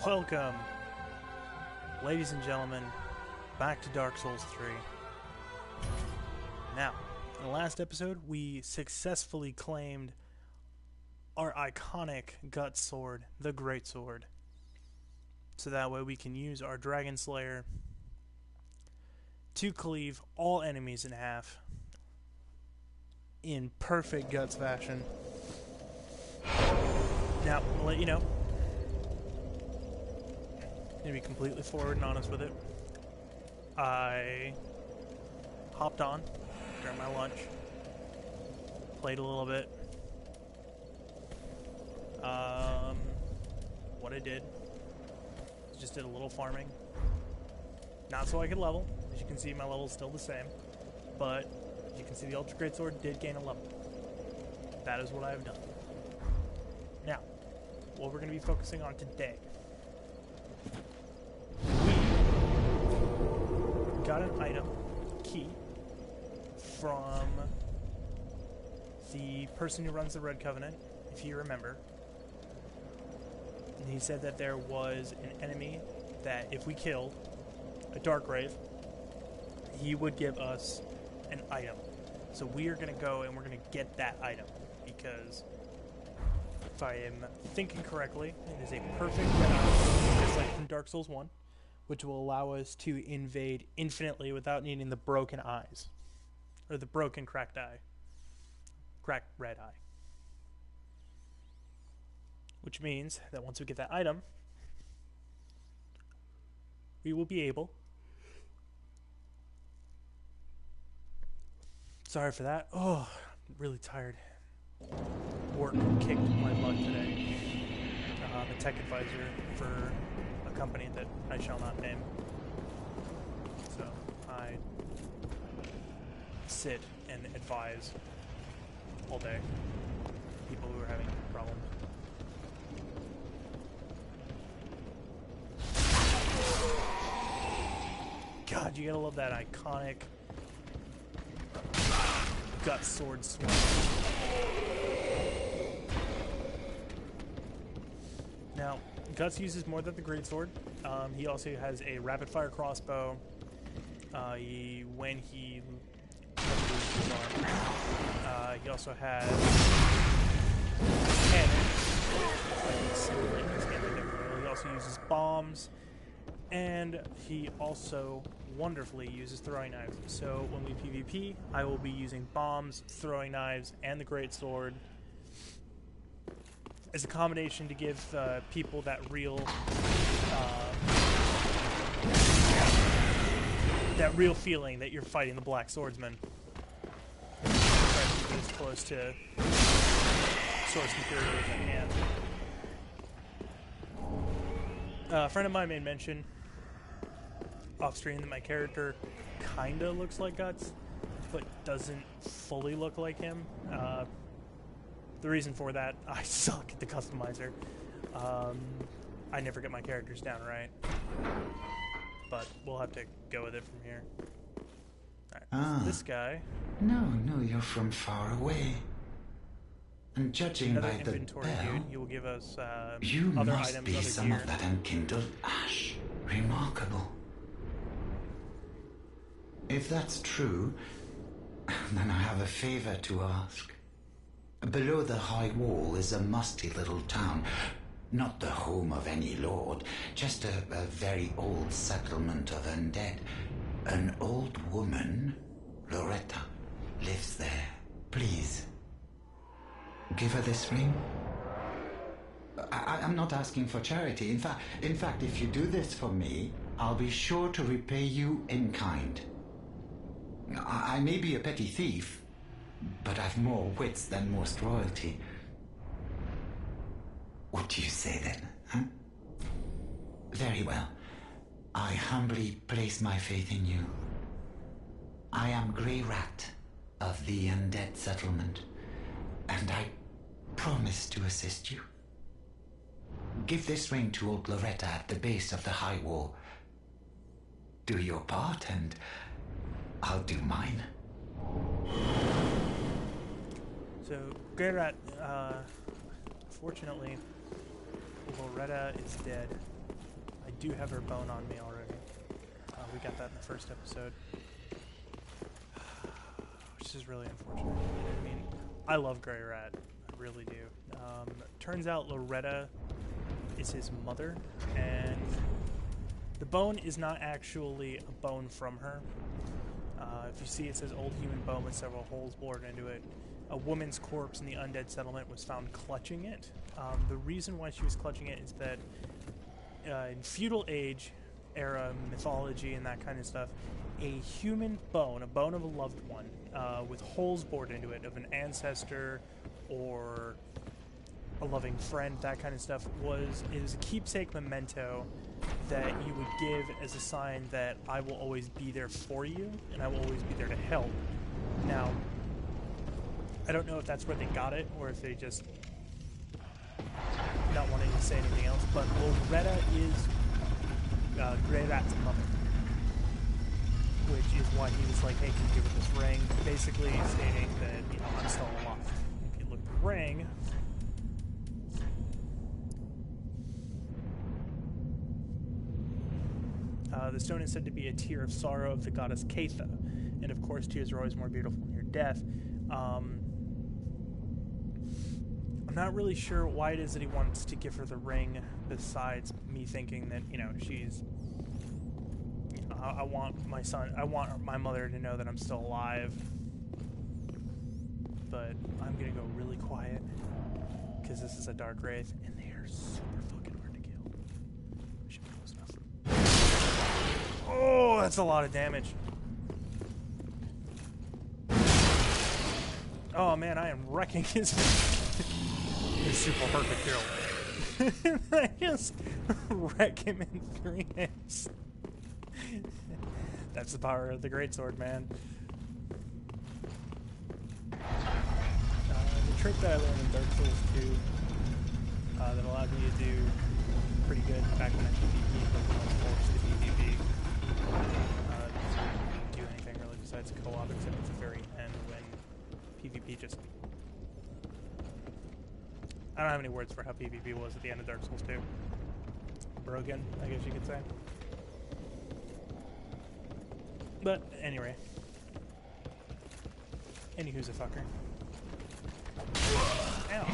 Welcome, ladies and gentlemen, back to Dark Souls 3. Now, in the last episode, we successfully claimed our iconic gut sword, the Great Sword. So that way we can use our Dragon Slayer to cleave all enemies in half in perfect guts fashion. Now, I'll let you know. To be completely forward and honest with it, I hopped on during my lunch, played a little bit. What I did is just did a little farming, not so I could level. As you can see, my level is still the same, but as you can see, the Ultra Great Sword did gain a level. That is what I have done. Now, what we're going to be focusing on today. Got an item, key, from the person who runs the Red Covenant, if you remember. And he said that there was an enemy that if we killed, a Darkgrave, he would give us an item. So we are going to go and we're going to get that item, because if I am thinking correctly, it is a perfect red item, just like from Dark Souls 1. Which will allow us to invade infinitely without needing the broken eyes. Or the broken cracked eye. Cracked red eye. Which means that once we get that item, we will be able... Sorry for that. Oh, I'm really tired. Work kicked my butt today. I'm a tech advisor for company that I shall not name. So I sit and advise all day people who are having problems. God, you gotta love that iconic gut sword swing. Now, Guts uses more than the Greatsword. He also has a rapid-fire crossbow. When he he also has cannon. He also uses bombs, and he also wonderfully uses throwing knives. So when we PvP, I will be using bombs, throwing knives, and the Greatsword as a combination to give people that real feeling that you're fighting the Black Swordsman. Try to be as close to source material as I can. A friend of mine made mention off screen that my character kinda looks like Guts, but doesn't fully look like him. The reason for that, I suck at the customizer. I never get my characters down right. But we'll have to go with it from here. Alright, so this guy... No, you're from far away. And judging by the inventory bell, dude, he will give us you other must items, be other some gear. of that enkindled ash. Remarkable. If that's true, then I have a favor to ask. Below the high wall is a musty little town. Not the home of any lord, just a very old settlement of undead. An old woman, Loretta, lives there. Please, give her this ring. I'm not asking for charity. In fact, if you do this for me, I'll be sure to repay you in kind. I may be a petty thief, but I've more wits than most royalty. What do you say then, huh? Very well. I humbly place my faith in you. I am Grey Rat of the Undead Settlement, and I promise to assist you. Give this ring to old Loretta at the base of the high wall. Do your part, and I'll do mine. So, Grey Rat, fortunately, Loretta is dead. I do have her bone on me already. We got that in the first episode. Which is really unfortunate. I mean, I love Grey Rat. I really do. Turns out Loretta is his mother, and the bone is not actually a bone from her. If you see, it says old human bone with several holes bored into it. A woman's corpse in the undead settlement was found clutching it. The reason why she was clutching it is that in feudal age era mythology and that kind of stuff, a human bone, a bone of a loved one, with holes bored into it, of an ancestor or a loving friend, that kind of stuff, is a keepsake memento that you would give as a sign that I will always be there for you and I will always be there to help. Now, I don't know if that's where they got it or if they just not wanting to say anything else, but Loretta is Grey Rat's mother, which is why he was like, hey, can you give her this ring? Basically stating that, you know, I'm still alive. If you look at the ring, the stone is said to be a tear of sorrow of the goddess Catha, and of course tears are always more beautiful near death. I'm not really sure why it is that he wants to give her the ring, besides me thinking that, you know, she's... I want my mother to know that I'm still alive. But I'm gonna go really quiet, because this is a Dark Wraith, and they are super fucking hard to kill. I should be close enough. Oh, that's a lot of damage. Oh man, I am wrecking his... He's super hard to kill. I just wreck him in 3 hits. That's the power of the greatsword, man. The trick that I learned in Darksouls 2 that allowed me to do pretty good back when I PvP, but when I was forced to PvP, do anything really besides co-op, except at the very end when PvP just... I don't have any words for how PvP was at the end of Dark Souls 2. Broken, I guess you could say. But, anyway. Anywho's a fucker. Ow.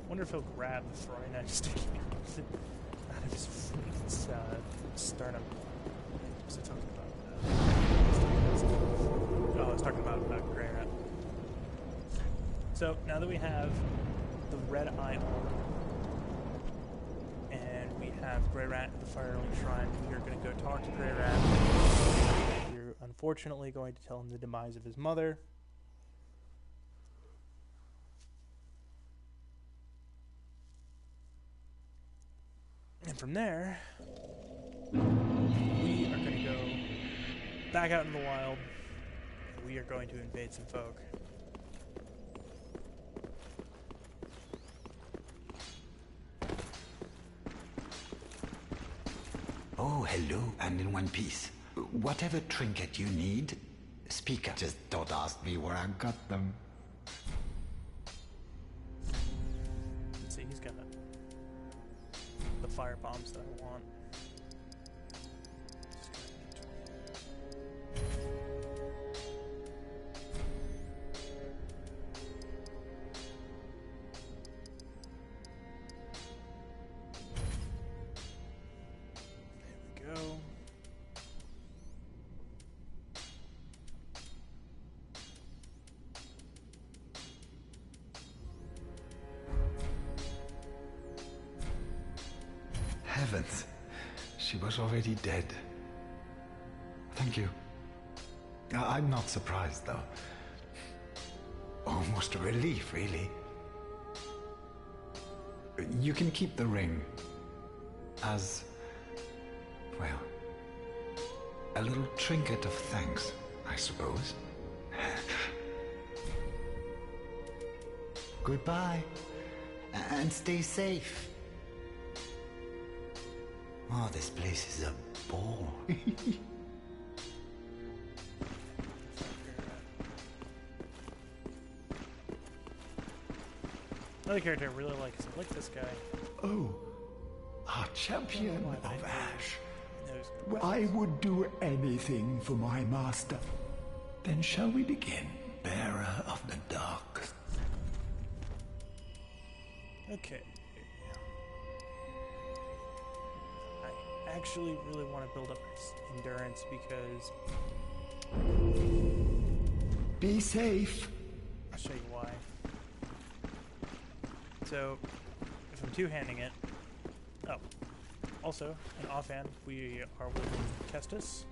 Wonder if he'll grab the throwing knife sticking out of his sternum. What was I talking about? Oh, I was talking about Grey Rat. So, now that we have the red eye on, and we have Grey Rat at the Firelink Shrine, we are going to go talk to Grey Rat. We're unfortunately going to tell him the demise of his mother. And from there, we are going to go back out in the wild, and we are going to invade some folk. Oh, hello, and in one piece. Whatever trinket you need, speak up. Just don't ask me where I got them. Let's see, he's got the fire bombs that I want. There we go. Heavens, she was already dead. Thank you. I'm not surprised, though. Almost a relief, really. You can keep the ring as, well, a little trinket of thanks, I suppose. Goodbye, and stay safe. Oh, this place is a bore. Another character I really like is I like this guy. Oh, our champion of Ash. Knows. I would do anything for my master. Then shall we begin, bearer of the dark? Okay. I actually really want to build up endurance because... Be safe. I'll show you why. So, if I'm two-handing it... Oh. Also, an offhand, we are wielding Kestis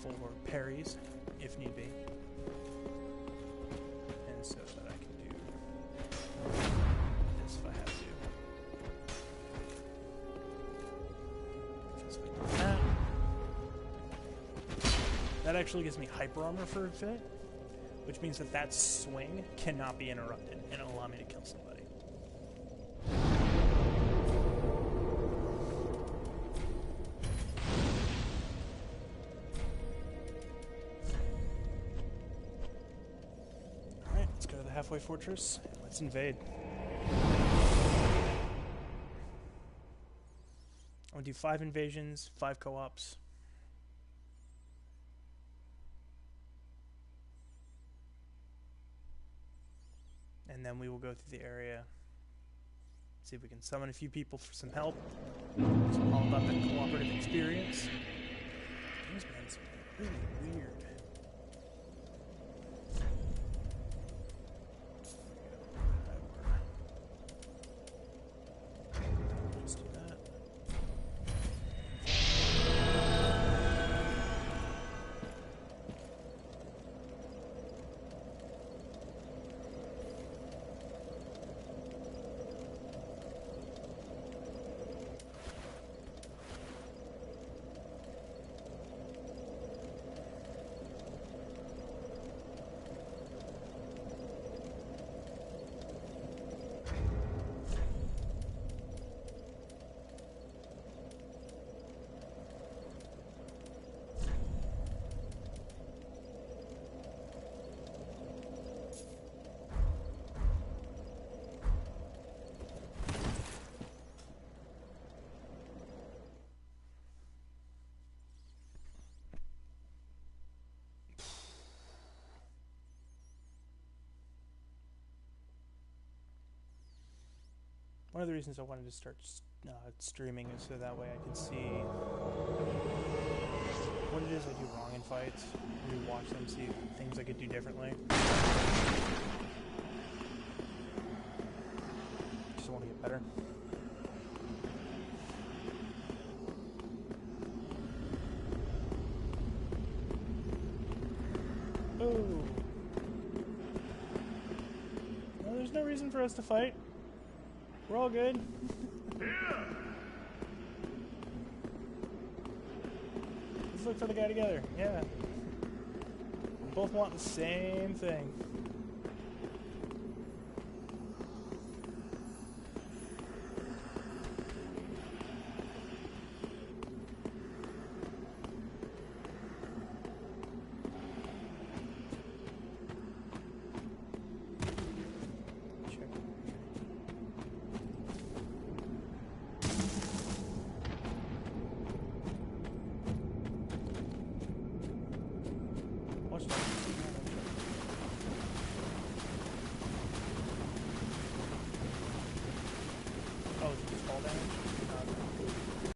for parries, if need be. And so that I can do this if I have to. Because if I do that, that actually gives me hyper armor for a bit, which means that that swing cannot be interrupted and it'll allow me to kill somebody. Halfway fortress. Let's invade. I'll do 5 invasions, 5 co-ops. And then we will go through the area. See if we can summon a few people for some help. It's all about the cooperative experience. Things, man, it's really weird. One of the reasons I wanted to start streaming is so that way I could see what it is I do wrong in fights, rewatch them, see things I could do differently. Just want to get better. Oh. No, there's no reason for us to fight. We're all good. Let's look for the guy together. Yeah. We both want the same thing.